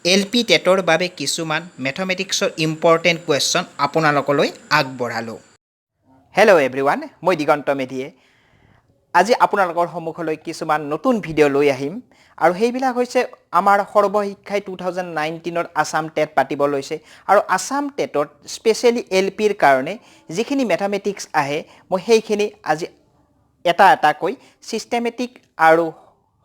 LP টেটৰ বাবে কিছুমান মেথমেটিক্সৰ ইম্পৰ্টেণ্ট কুৱেশ্যন আপোনালোকলৈ আগবঢ়ালোঁ। হেল্ল' এভৰিৱান, মই দিগন্ত মেধিয়ে আজি আপোনালোকৰ সন্মুখলৈ কিছুমান নতুন ভিডিঅ' লৈ আহিম আৰু সেইবিলাক হৈছে আমাৰ সৰ্বশিক্ষাই 2019ৰ আছাম টেট পাতিব লৈছে আৰু আছাম টেটত স্পেচিয়েলি LPৰ কাৰণে যিখিনি মেথমেটিক্স আহে মই সেইখিনি আজি এটা এটাকৈ চিষ্টেমেটিক আৰু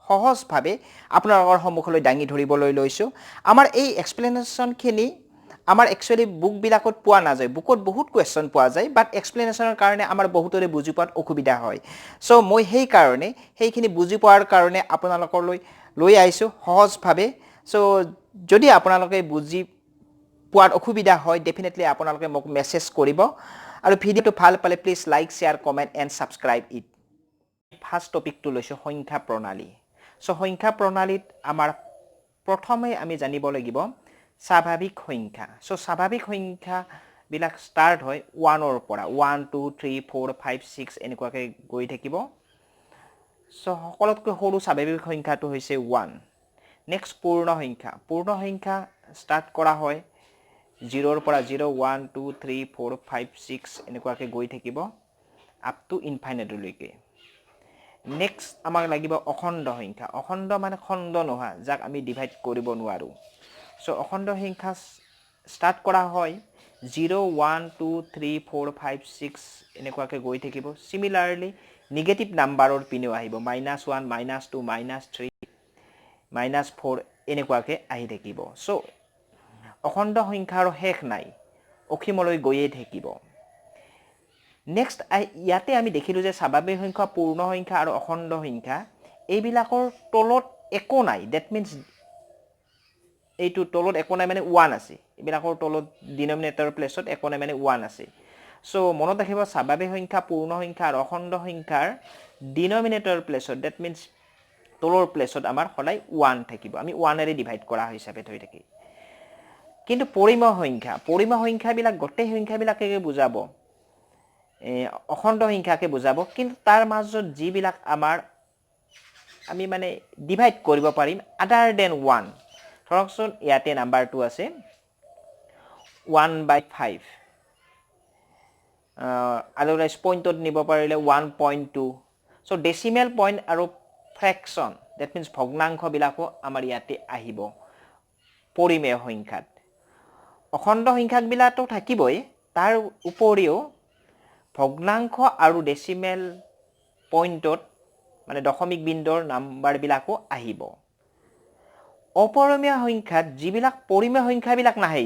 সহজভাৱে আপোনালোকৰ সন্মুখলৈ দাঙি ধৰিবলৈ লৈছোঁ। আমাৰ এই এক্সপ্লেনেশ্যনখিনি আমাৰ একচুৱেলি বুকবিলাকত পোৱা নাযায়, বুকত বহুত কুৱেশ্যন পোৱা যায়, বাট এক্সপ্লেনেশ্যনৰ কাৰণে আমাৰ বহুতৰে বুজি পোৱাত অসুবিধা হয়। চ' মই সেইকাৰণে সেইখিনি বুজি পোৱাৰ কাৰণে আপোনালোকলৈ লৈ আহিছোঁ সহজভাৱে। চ' যদি আপোনালোকে বুজি পোৱাত অসুবিধা হয় ডেফিনেটলি আপোনালোকে মোক মেছেজ কৰিব আৰু ভিডিঅ'টো ভাল পালে please like, share, comment and subscribe it. First টপিকটো লৈছোঁ সংখ্যা প্ৰণালী। চ' সংখ্যা প্ৰণালীত আমাৰ প্ৰথমে আমি জানিব লাগিব স্বাভাৱিক সংখ্যা। চ' স্বাভাৱিক সংখ্যাবিলাক ষ্টাৰ্ট হয় 1ৰ পৰা, 1, 2, 3, 4, 5, 6 এনেকুৱাকৈ গৈ থাকিব। চ' সকলোতকৈ সৰু স্বাভাৱিক সংখ্যাটো হৈছে 1। নেক্সট পূৰ্ণ সংখ্যা। পূৰ্ণ সংখ্যা ষ্টাৰ্ট কৰা হয় 0ৰ পৰা 0, 1, 2, 3, 4, 5, 6 এনেকুৱাকৈ গৈ থাকিব আপ টু ইনফাইনাইটলৈকে। নেক্সট আমাক লাগিব অখণ্ড সংখ্যা। অখণ্ড মানে খণ্ড নোহোৱা, যাক আমি ডিভাইড কৰিব নোৱাৰোঁ। চ' অখণ্ড সংখ্যা ষ্টাৰ্ট কৰা হয় 0, 1, 2, 3, 4, 5, 6 এনেকুৱাকৈ গৈ থাকিব। চিমিলাৰলি নিগেটিভ নাম্বাৰৰ পিনেও আহিব, -1, -2, -3, -4 এনেকুৱাকৈ আহি থাকিব। চ' অখণ্ড সংখ্যাৰ শেষ নাই, অসীমলৈ গৈয়ে থাকিব। নেক্সট ইয়াতে আমি দেখিলোঁ যে স্বাভাৱিক সংখ্যা, পূৰ্ণ সংখ্যা আৰু অখণ্ড সংখ্যা এইবিলাকৰ তলত একো নাই। ডেট মিনছ এইটো তলত একো নাই মানে 1 আছে। এইবিলাকৰ তলত ডিনমিনেটৰ প্লেচত একো নাই মানে 1 আছে। চ' মনত ৰাখিব স্বাভাৱিক সংখ্যা, পূৰ্ণ সংখ্যা আৰু অখণ্ড সংখ্যাৰ ডিনমিনেটৰ প্লেচত ডেট মিনছ তলৰ প্লেচত আমাৰ সদায় 1 থাকিব। আমি 1এৰে ডিভাইড কৰা হিচাপে থৈ থাকি। কিন্তু পৰিমেয় সংখ্যা, পৰিমেয় সংখ্যাবিলাক গোটেই সংখ্যাবিলাকে বুজাব, অখণ্ড সংখ্যাকে বুজাব, কিন্তু তাৰ মাজত যিবিলাক আমি মানে ডিভাইড কৰিব পাৰিম আদাৰ দেন 1। ধৰকচোন ইয়াতে নাম্বাৰটো আছে 1/5, আদাৰৱাইজ পইণ্টত নিব পাৰিলে 1.2। চ' ডেচিমেল পইণ্ট আৰু ফ্ৰেকশ্যন ডেট মিনছ ভগ্নাংশবিলাকো আমাৰ ইয়াতে আহিব পৰিমেয় সংখ্যাত। অখণ্ড সংখ্যাবিলাকতো থাকিবই, তাৰ উপৰিও ভগ্নাংশ আৰু ডেচিমেল পইণ্টত মানে দশমিক বিন্দুৰ নাম্বাৰবিলাকো আহিব। অপৰিমেয় সংখ্যাত যিবিলাক পৰিমেয় সংখ্যাবিলাক নাহে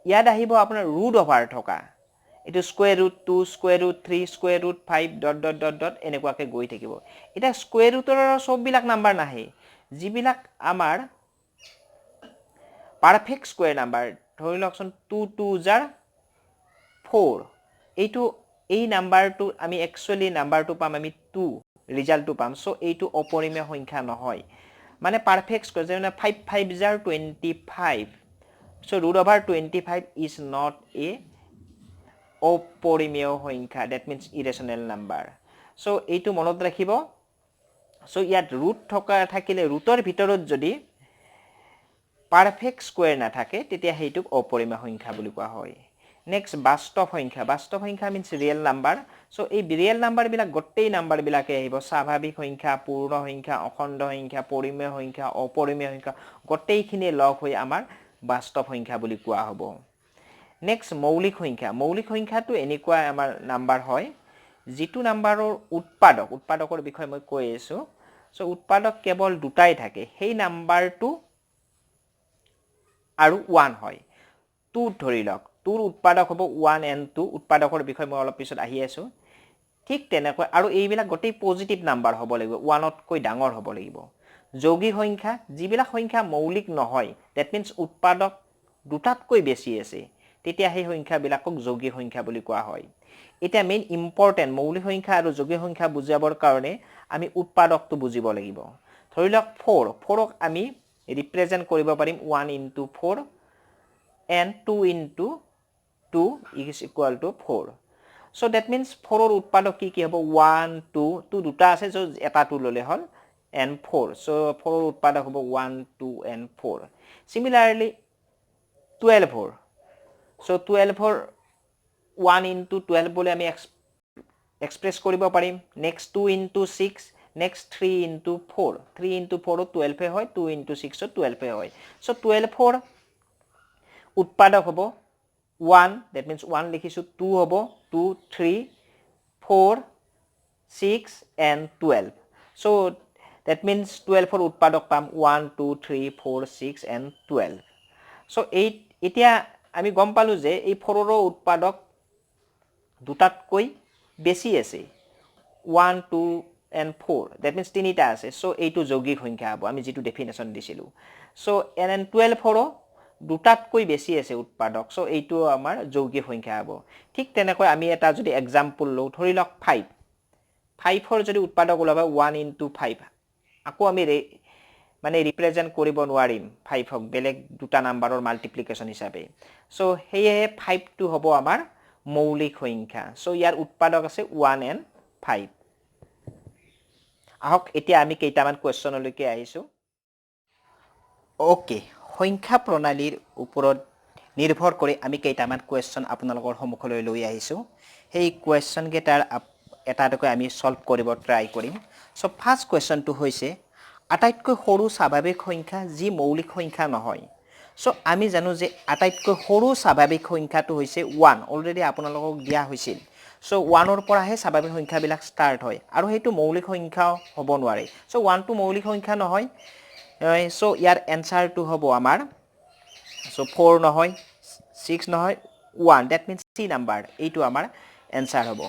ইয়াত আহিব আপোনাৰ ৰুট অভাৰ থকা, এইটো √2, √3, √5 ... এনেকুৱাকৈ গৈ থাকিব। এতিয়া স্কুৱেৰ ৰুটৰ চববিলাক নাম্বাৰ নাহে, যিবিলাক আমাৰ পাৰফেক্ট স্কুৱেৰ নাম্বাৰ, ধৰি লওকচোন 2 2 জাৰ 4, এই নাম্বাৰটো আমি একচুৱেলি নাম্বাৰটো পাম আমি 2, ৰিজাল্টটো পাম। চ' এইটো অপৰিমেয় সংখ্যা নহয়, মানে পাৰফেক্ট স্কুৱেৰ, যেনে 5 5 জাৰ 25। চ' √25 ইজ নট এ অপৰিমেয় সংখ্যা, ডেট মিনছ ইৰেচনেল নাম্বাৰ। চ' এইটো মনত ৰাখিব। চ' ইয়াত ৰুট থাকিলে ৰুটৰ ভিতৰত যদি পাৰফেক্ট স্কুৱেৰ নাথাকে তেতিয়া সেইটোক অপৰিমেয় সংখ্যা বুলি কোৱা হয়। নেক্সট বাস্তৱ সংখ্যা। বাস্তৱ সংখ্যা মিনছ ৰিয়েল নাম্বাৰ। চ' এই ৰিয়েল নাম্বাৰবিলাক গোটেই নাম্বাৰবিলাকে আহিব, স্বাভাৱিক সংখ্যা, পূৰ্ণ সংখ্যা, অখণ্ড সংখ্যা, পৰিমেয় সংখ্যা, অপৰিমেয় সংখ্যা গোটেইখিনি লগ হৈ আমাৰ বাস্তৱ সংখ্যা বুলি কোৱা হ'ব। নেক্সট মৌলিক সংখ্যা। মৌলিক সংখ্যাটো এনেকুৱা আমাৰ নাম্বাৰ হয় যিটো নাম্বাৰৰ উৎপাদকৰ বিষয়ে মই কৈ আছোঁ। চ' উৎপাদক কেৱল দুটাই থাকে, সেই নাম্বাৰটো আৰু 1 হয়। 2 ধৰি লওক, 2ৰ উৎপাদক হ'ব 1 and 2, উৎপাদকৰ বিষয়ে মই অলপ পিছত আহি আছোঁ। ঠিক তেনেকৈ আৰু এইবিলাক গোটেই পজিটিভ নাম্বাৰ হ'ব লাগিব, 1তকৈ ডাঙৰ হ'ব লাগিব। যৌগিক সংখ্যা, যিবিলাক সংখ্যা মৌলিক নহয়, ডেট মিনছ উৎপাদক দুটাতকৈ বেছি আছে, তেতিয়া সেই সংখ্যাবিলাকক যৌগিক সংখ্যা বুলি কোৱা হয়। এতিয়া মেইন ইম্পৰ্টেণ্ট মৌলিক সংখ্যা আৰু যৌগিক সংখ্যা বুজাবৰ কাৰণে আমি উৎপাদকটো বুজিব লাগিব। ধৰি লওক 4ক আমি ৰিপ্ৰেজেণ্ট কৰিব পাৰিম 1 into 4 and 2 into 2 is equal to 4. So that means 4ৰ উৎপাদক কি হ'ব 1 2 দুটা আছে, চ' এটা 2 ল'লে হ'ল, and 4. So 4 ৰ উৎপাদক হ'ব 1, 2 and 4. Similarly 12 ৰ so 12 ৰ 1 into 12 বুলি আমি এক্সপ্ৰেছ কৰিব পাৰিম next 2 into 6 next 3 into 4 3 into 4 12 এ হয় 2 into 6 12 এ হয় so 12 ৰ উৎপাদক হ'ব 1 that means 1 লিখিছো 2 হ'ব 2 3 4 6 and 12 so that means 12 ৰ উৎপাদক পাম 1 2 3 4 6 and 12 so এতিয়া আমি গম পালো যে এই 4 ৰ উৎপাদক দুটাতকৈ বেছি আছে 1 2 and 4 that means তিনিটা আছে so এইটো যৌগিক সংখ্যা হ'ব আমি যেটো ডেফিনেশন দিছিলো so and 12 ৰ দুটাতকৈ বেছি আছে উৎপাদক so এইটো আমাৰ যৌগিক সংখ্যা হ'ব ঠিক তেনেকৈ আমি এটা যদি एग्जांपल লও ধৰি লওক 5 5 ৰ যদি উৎপাদক ওলাবা 1 into 5 আকৌ আমি মানে ৰিপ্ৰেজেন্ট কৰিব নোৱাৰিম 5 হক বেলেগ দুটা নাম্বাৰৰ মাল্টিপ্লিকেশন হিচাপে so হেয়ে 5 টো হ'ব আমাৰ মৌলিক সংখ্যা so ইয়াৰ উৎপাদক আছে 1 and 5 আহক এতিয়া আমি কেইটামান কোৱেশ্চনলৈকে আহিছো ওকে সংখ্যা প্ৰণালীৰ ওপৰত নিৰ্ভৰ কৰি আমি কেইটামান কোৱেশ্চন আপোনালোকৰ সন্মুখলৈ লৈ আহিছো সেই কোৱেশ্চন কেটাৰ এটাকৈ আমি সলভ কৰিব ট্ৰাই কৰিম সো ফাৰ্স্ট কোৱেশ্চনটো হৈছে আটাইতকৈ সৰু স্বাভাৱিক সংখ্যা যি মৌলিক সংখ্যা নহয় সো আমি জানো যে আটাইতকৈ সৰু স্বাভাৱিক সংখ্যাটো হৈছে 1 অলৰেডি আপোনালোকক দিয়া হৈছিল সো 1 ৰ পৰাহে স্বাভাৱিক সংখ্যাবিলাক ষ্টাৰ্ট হয় আৰু হেতু মৌলিক সংখ্যা হ'ব নোৱাৰে সো 1 টো মৌলিক সংখ্যা নহয় সো ইয়াৰ এনসাৰটো হ'ব আমাৰ সো 4 নহয় 6 নহয় 1 that means C নাম্বাৰ এইটো আমাৰ এনসাৰ হ'ব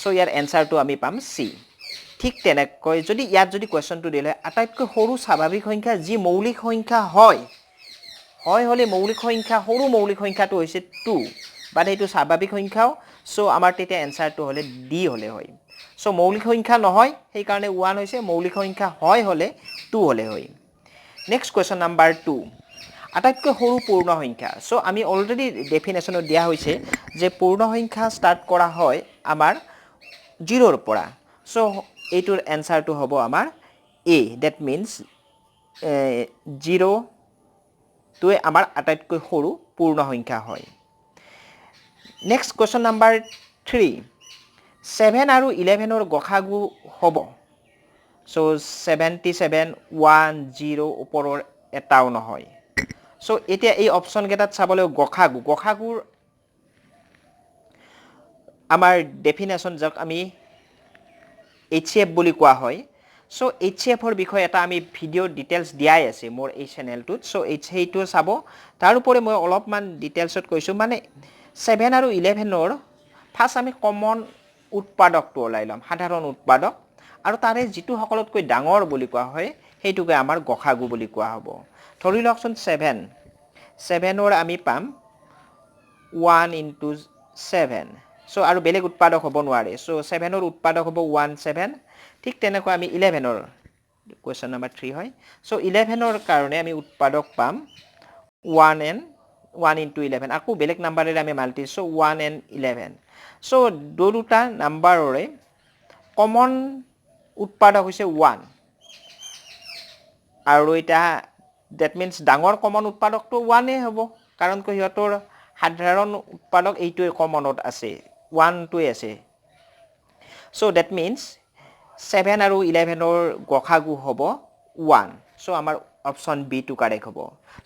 সো ইয়াৰ এনসাৰটো আমি পাম C ঠিক তেনেকৈ যদি ইয়াত যদি কোৱেশ্চনটো দিলে আটাইতকৈ সৰু স্বাভাৱিক সংখ্যা যি মৌলিক সংখ্যা হয় হলে মৌলিক সংখ্যা সৰু মৌলিক সংখ্যাটো হৈছে 2 বাট এইটো স্বাভাৱিক সংখ্যাও সো আমাৰ তেতিয়া এনসাৰটো হলে D হলে হয় সো মৌলিক সংখ্যা নহয় সেই কাৰণে 1 হৈছে মৌলিক সংখ্যা হয় হলে 2 হলে হয় নেক্সট কোৱেশ্চন নাম্বাৰ 2 আটাইতকৈ সৰু পূৰ্ণ সংখ্যা সো আমি অলৰেডি ডেফিনেশনত দিয়া হৈছে যে পূৰ্ণ সংখ্যা ষ্টাৰ্ট কৰা হয় আমাৰ 0 ৰ পৰা সো এইটোৰ এনসাৰটো হ'ব আমাৰ A that means 0 টোৱে আমাৰ আটাইতকৈ সৰু পূৰ্ণ সংখ্যা হয় নেক্সট কোৱেশ্চন নাম্বাৰ 3 7 আৰু 11 ৰ গসাগু হ'ব সো 77 1 0 ওপৰৰ এটাও নহয় সো এতিয়া এই অপচন কেটাত চাবলৈ গসাগুৰ আমাৰ ডেফিনেশন যাক আমি HCF বুলি কোৱা হয় সো HCF ৰ বিষয়ে এটা আমি ভিডিও ডিটেইলছ দিয়াই আছে মোৰ এই চেনেলটোত সো এইটো চাব তাৰ উপৰে মই অলপমান ডিটেইলছত কৈছো মানে 7 আৰু 11 ৰ ফাৰ্স্ট আমি কমন উৎপাদকটো ওলাই লম সাধাৰণ উৎপাদক আৰু তাৰে যেটো সকলতকৈ ডাঙৰ বুলি কোৱা হয় হেতুকে আমাৰ গসাগু বুলি কোৱা হ'ব ধৰি লওকচোন 7 ৰ আমি পাম 1 into 7 সো আৰু বেলেগ উৎপাদক হ'ব নোৱাৰে সো 7 ৰ উৎপাদক হ'ব 1 7 ঠিক তেনেকৈ আমি 11 ৰ কোৱেশ্চন নাম্বাৰ 3 হয় সো 11 ৰ কাৰণে আমি উৎপাদক পাম 1 into 11 আকৌ বেলেগ নাম্বাৰেৰে আমি মাল্টি সো 1 and 11 সো দুটা নাম্বাৰৰে কমন উৎপাদক হৈছে 1 আৰু এটা that means ডাঙৰ কমন উৎপাদকটো 1 এ হ'ব কাৰণ কহিয়তৰ সাধাৰণ উৎপাদক এইটোৱে কমনত আছে 1 টোৱে আছে so that means 7 আৰু 11 ৰ গসাগু হ'ব 1 so আমাৰ অপচন বি টো কাৰেক্ট হ'ব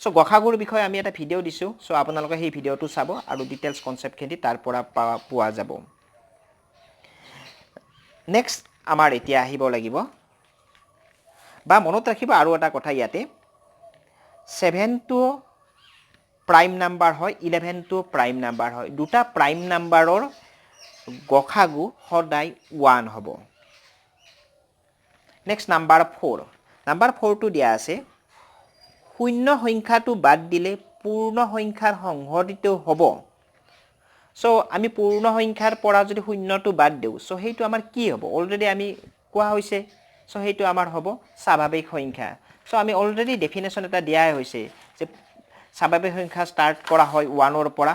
so গসাগুৰ বিষয়ে আমি এটা ভিডিও দিছো so আপোনালোকে সেই ভিডিওটো চাব আৰু ডিটেইলছ কনসেপ্ট খিনি তাৰ পৰা পোৱা যাব নেক্সট আমাৰ এতিয়া আহিব লাগিব বা মনত ৰাখিব আৰু এটা কথা ইয়াতে 7 টো প্ৰাইম নাম্বাৰ হয় 11 টো প্ৰাইম নাম্বাৰ হয় দুটা প্ৰাইম নাম্বাৰৰ গসাগু সদায় 1 হ'ব নেক্সট নাম্বাৰ 4 টো দিয়া আছে শূন্য সংখ্যাটো বাদ দিলে পূৰ্ণ সংখ্যাৰ সংহতিত হ'ব সো আমি পূৰ্ণ সংখ্যাৰ পৰা যদি শূন্যটো বাদ দিও সো হেইটো আমাৰ কি হ'ব অলৰেডি আমি কোৱা হৈছে সো হেইটো আমাৰ হ'ব স্বাভাৱিক সংখ্যা সো আমি অলৰেডি ডেফিনেশন এটা দিয়াই হৈছে যে স্বাভাৱিক সংখ্যা ষ্টাৰ্ট কৰা হয় 1 ৰ পৰা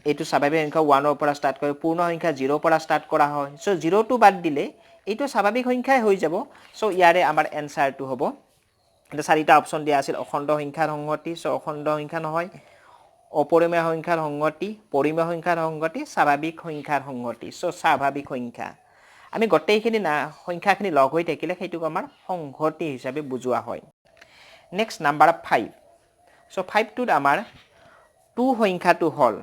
এইটো স্বাভাৱিক সংখ্যা 1 ৰ পৰা ষ্টাৰ্ট কৰে পূৰ্ণ সংখ্যা 0 ৰ পৰা ষ্টাৰ্ট কৰা হয় সো 0 টো বাদ দিলে এইটো স্বাভাৱিক সংখ্যাই হৈ যাব সো ইয়াৰে আমাৰ এনসাৰটো হ'ব এটা চাৰিটা অপচন দিয়া আছিল অখণ্ড সংখ্যাৰ সংগতি সো অখণ্ড সংখ্যা নহয় অপৰিমেয় সংখ্যাৰ সংগতি পৰিমেয় সংখ্যাৰ সংগতি স্বাভাৱিক সংখ্যাৰ সংগতি সো স্বাভাৱিক সংখ্যা আমি গোটেইখিনি সংখ্যাখিনি লগ হৈ থাকিলে সেইটোক আমাৰ সংহতি হিচাপে বুজোৱা হয় নেক্সট নাম্বাৰ 5 সো 5 টোত আমাৰ 2 সংখ্যাটো হল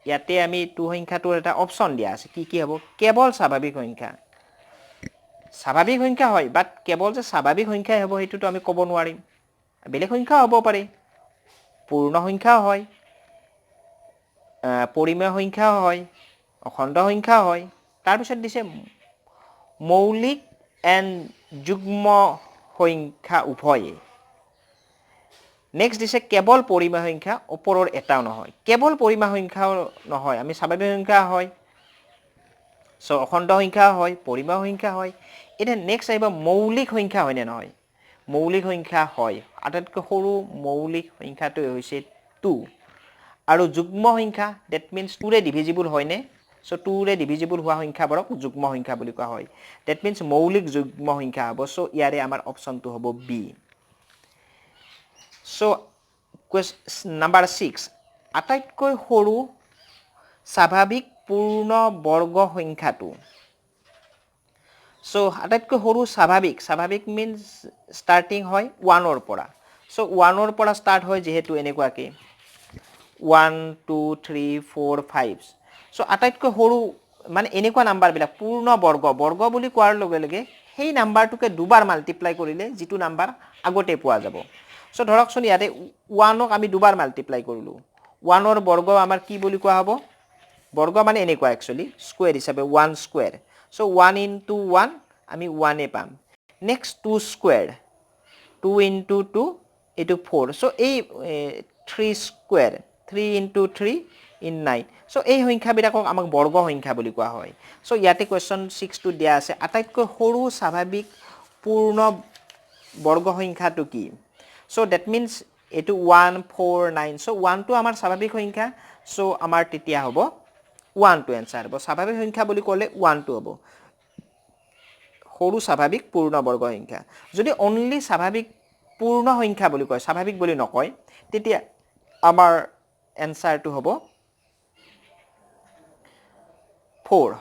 ইয়াতে আমি 2 সংখ্যাটোৰ এটা অপচন দিয়া আছে কি হ'ব কেৱল স্বাভাৱিক সংখ্যা স্বাভাৱিক সংখ্যা হয় বাট কেৱল যে স্বাভাৱিক সংখ্যাই হ'ব হেতুটো আমি ক'ব নোৱাৰিম বেলেগ সংখ্যা হ'ব পাৰে পূৰ্ণ সংখ্যা হয় পৰিমেয় সংখ্যা হয় অখণ্ড সংখ্যা হয় তাৰ পিছত দিছে মৌলিক এণ্ড যুগ্ম সংখ্যা উভয়ে নেক্সট দিছে কেৱল পৰিমেয় সংখ্যা ওপৰৰ এটাও নহয় কেৱল পৰিমেয় সংখ্যাও নহয় আমি স্বাভাৱিক সংখ্যা হয় সো অখণ্ড সংখ্যা হয় পৰিমেয় সংখ্যা হয় এটা নেক্সট আহিব মৌলিক সংখ্যা হয় নে নহয় মৌলিক সংখ্যা হয় আটাইতকৈ সৰু মৌলিক সংখ্যাটো হৈছে 2 আৰু যুগ্ম সংখ্যা দ্যাট মিন্স 2 ৰে ডিভিজিবল হয়নে সো 2 ৰে ডিভিজিবল হোৱা সংখ্যাবোৰক যুগ্ম সংখ্যা বুলি কোৱা হয় দ্যাট মিন্স মৌলিক যুগ্ম সংখ্যা হ'ব সো ইয়াৰে আমাৰ অপচনটো হ'ব বি সো নাম্বাৰ 6 আটাইতকৈ সৰু স্বাভাৱিক পূৰ্ণ বৰ্গ সংখ্যাটো সো আটাইতকৈ সৰু স্বাভাৱিক মিন্স স্টাৰ্টিং হয় 1 ৰ পৰা সো 1 ৰ পৰা স্টাৰ্ট হয় যেহেতু এনেকুৱাকে 1 2 3 4 5 সো আটাইতকৈ সৰু মানে এনেকুৱা নাম্বাৰবিলাক পূৰ্ণ বৰ্গ বুলি কোৱাৰ লগে লগে সেই নাম্বাৰটোকে দুবাৰ মাল্টিপ্লাই কৰিলে যিটো নাম্বাৰ আগতে পোৱা যাব সো ধৰকচোন ইয়াতে 1 ক আমি দুবাৰ মাল্টিপ্লাই কৰিলো 1 ৰ বৰ্গ আমাৰ কি বুলি কোৱা হ'ব বৰ্গ মানে এনেকুৱা একচুয়ালি স্কয়াৰ হিচাপে 1 স্কয়াৰ সো 1 into 1 আমি 1 এ পাম নেক্সট 2 স্কয়াৰ 2 into 2 এটো 4 সো এই 3 স্কয়াৰ 3 into 3 in 9 সো এই সংখ্যাবিলাকক আমাক বৰ্গ সংখ্যা বুলি কোৱা হয় সো ইয়াতে কোৱেশ্চন 6 টো দিয়া আছে আটাইতকৈ সৰু স্বাভাৱিক পূৰ্ণ বৰ্গ সংখ্যাটো কি সো দ্যাট মিন্স এটো 1 4 9 সো 1 টো আমাৰ স্বাভাৱিক সংখ্যা সো আমাৰ তেতিয়া হ'ব 1 টো এনসাৰ হ'ব স্বাভাৱিক সংখ্যা বুলি ক'লে 1 টো হ'ব সৰু স্বাভাৱিক পূৰ্ণ বৰ্গ সংখ্যা যদি অনলি স্বাভাৱিক পূৰ্ণ সংখ্যা বুলি কয় স্বাভাৱিক বুলি নকয় তেতিয়া আমাৰ এনসাৰটো হ'ব 4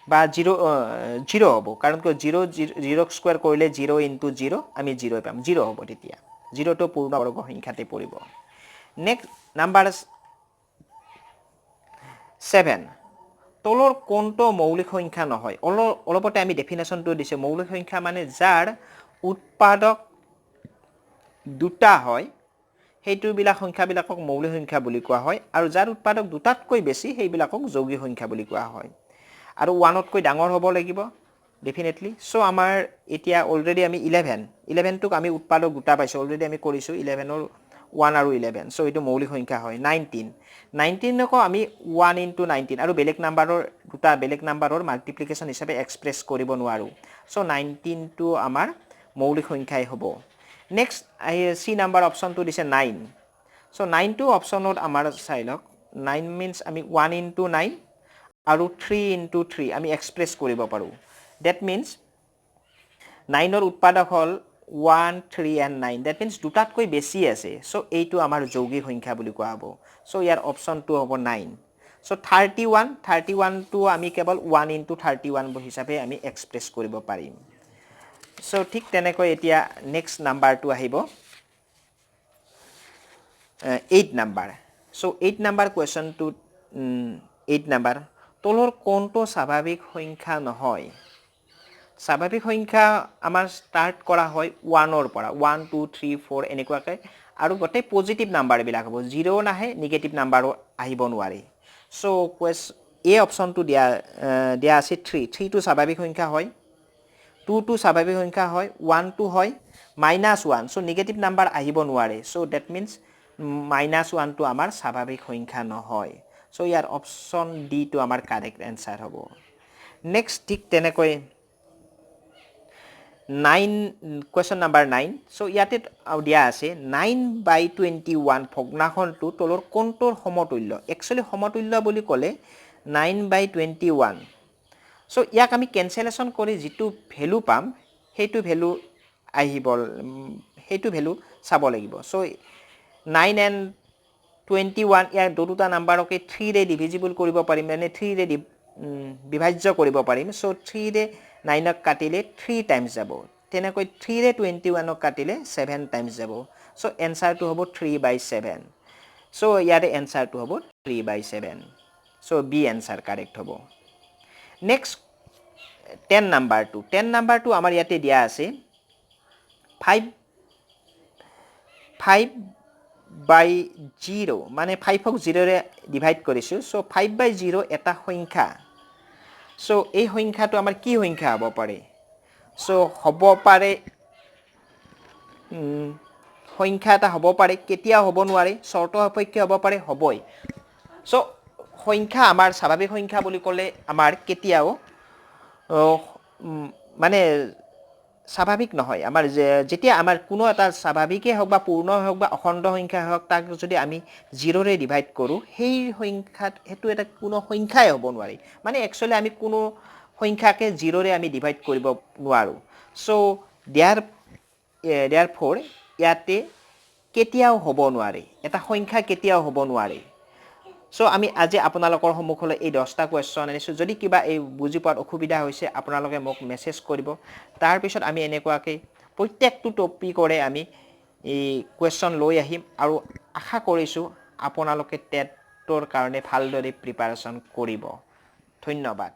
বা 0 হ'ব কাৰণ কি 0 স্কয়াৰ কৰিলে 0 into 0 আমি 0 পাম 0 হ'ব তেতিয়া 0 টো পূৰ্ণ বৰ্গ সংখ্যাতে পৰিব নেক্সট নাম্বাৰ 7 তলৰ কোনটো মৌলিক সংখ্যা নহয় অলপতে আমি ডেফিনেশনটো দিছে মৌলিক সংখ্যা মানে যাৰ উৎপাদক দুটা হয় হেতু বিলাক সংখ্যাবিলাকক মৌলিক সংখ্যা বুলি কোৱা হয় আৰু যাৰ উৎপাদক দুটাতকৈ বেছি সেইবিলাকক যৌগিক সংখ্যা বুলি কোৱা হয় আৰু 1 তকৈ ডাঙৰ হ'ব লাগিব ডেফিনেটলি সো আমাৰ এতিয়া অলৰেডি আমি 11 টোক আমি উৎপাদক দুটা পাইছো অলৰেডি আমি কৰিছো 11 ৰ 1 আৰু 11 সো এটো মৌলিক সংখ্যা হয় 19 কো আমি 1 into 19 আৰু বেলেগ নাম্বাৰৰ দুটা বেলেগ নাম্বাৰৰ মাল্টিপ্লিকেশন হিচাপে এক্সপ্ৰেছ কৰিব নোৱাৰো সো 19 টো আমাৰ মৌলিক সংখ্যাই হ'ব নেক্সট সি নাম্বাৰ অপচনটো দিছে 9 সো 9 টো অপচনত আমাৰ চাই লওক 9 মিন্স আমি 1 into 9 আৰু 3 into 3 আমি এক্সপ্ৰেছ কৰিব পাৰো দ্যাট মিন্স 9 ৰ উৎপাদক হল 1 3 and 9 দ্যাট মিন্স দুটাতকৈ বেছি আছে সো এইটো আমাৰ যৌগিক সংখ্যা বুলি কোৱা হ'ব সো ইয়াৰ অপচনটো হ'ব 9 সো 31 টো আমি কেৱল 1 into 31 হিচাপে আমি এক্সপ্ৰেছ কৰিব পাৰিম সো ঠিক তেনেকৈ এতিয়া নেক্সট নাম্বাৰটো আহিব 8 নাম্বাৰ সো 8 নাম্বাৰ কোৱেশ্চনটো 8 নাম্বাৰ তলৰ কোনটো স্বাভাৱিক সংখ্যা নহয় স্বাভাৱিক সংখ্যা আমাৰ স্টাৰ্ট কৰা হয় 1 ৰ পৰা 1 2 3 4 এনেকুৱাকৈ আৰু গটে পজিটিভ নাম্বাৰ বিলাক হ'ব 0 নাহে নিগেটিভ নাম্বাৰো আহিব নোৱাৰে সো এ অপচনটো দিয়া আছে 3 টো স্বাভাৱিক সংখ্যা হয় 2 টো স্বাভাৱিক সংখ্যা হয় 1 টো হয় -1 সো নিগেটিভ নাম্বাৰ আহিব নোৱাৰে সো দ্যাট মিন্স -1 টো আমাৰ স্বাভাৱিক সংখ্যা নহয় সো ইয়াৰ অপচন ডি টো আমাৰ কাৰেক্ট এনসাৰ হ'ব নেক্সট ঠিক তেনেকৈ 9 question number 9 সো ইয়াতে দিয়া আছে 9/21 ভগ্নাংশটো তলৰ কোনটোৰ সমতুল্য একচুয়ালি সমতুল্য বুলি ক'লে 9/21 সো ইয়াক আমি কেনসেলেশন কৰি যেটো ভ্যালু পাম হেতু ভ্যালু আহিব হেতু ভ্যালু চাব লাগিব সো 9 and 21 ইয়াৰ দুটা নাম্বাৰকে 3 ৰে ডিভিজিবল কৰিব পাৰিম মানে 3 ৰে বিভাজ্য কৰিব পাৰিম সো 3 ৰে 9 ক কাটিলে 3 টাইমছ যাব তেনেকৈ 3 ৰে 21 ক কাটিলে 7 টাইমছ যাব সো এনসাৰটো হ'ব 3/7 সো ইয়াৰে এনসাৰটো হ'ব 3/7 সো বি এনসাৰ কাৰেক্ট হ'ব নেক্সট 10 নাম্বাৰটো আমাৰ ইয়াতে দিয়া আছে 5/0 মানে 5 ক 0 ৰে ডিভাইড কৰিছো সো 5/0 এটা সংখ্যা সো এই সংখ্যাটো আমাৰ কি সংখ্যা হ'ব পাৰে সো হ'ব পাৰে সংখ্যা এটা হ'ব পাৰে কেতিয়া হ'ব নোৱাৰে শৰ্ত সাপেক্ষে হ'ব পাৰে হ'বই সো সংখ্যা আমাৰ স্বাভাৱিক সংখ্যা বুলি ক'লে আমাৰ কেতিয়াও মানে স্বাভাৱিক নহয় আমাৰ যেতিয়া আমাৰ কোনো এটা স্বাভাৱিকে হোক বা পূৰ্ণ হোক বা অখণ্ড সংখ্যা হোক তাক যদি আমি 0 ৰে ডিভাইড কৰো সেই সংখ্যাত হেতু এটা কোনো সংখ্যাই হ'ব নোৱাৰি মানে একচুয়ালি আমি কোনো সংখ্যাকে 0 ৰে আমি ডিভাইড কৰিব নোৱাৰো সো therefore ইয়াতে কেতিয়াও হ'ব নোৱাৰে এটা সংখ্যা কেতিয়াও হ'ব নোৱাৰে সো আমি আজি আপোনালোকৰ সন্মুখলৈ এই 10টা কোৱেশ্চন আনিছো যদি কিবা এই বুজি পোৱাত অসুবিধা হৈছে আপোনালোকে মোক মেছেজ কৰিব তাৰ পিছত আমি এনেকুৱাকৈ প্ৰত্যেকটো টপিকৰে আমি এই কোৱেশ্চন লৈ আহিম আৰু আশা কৰিছো আপোনালোকে টেটৰ কাৰণে ভালদৰে প্ৰিপাৰেচন কৰিব ধন্যবাদ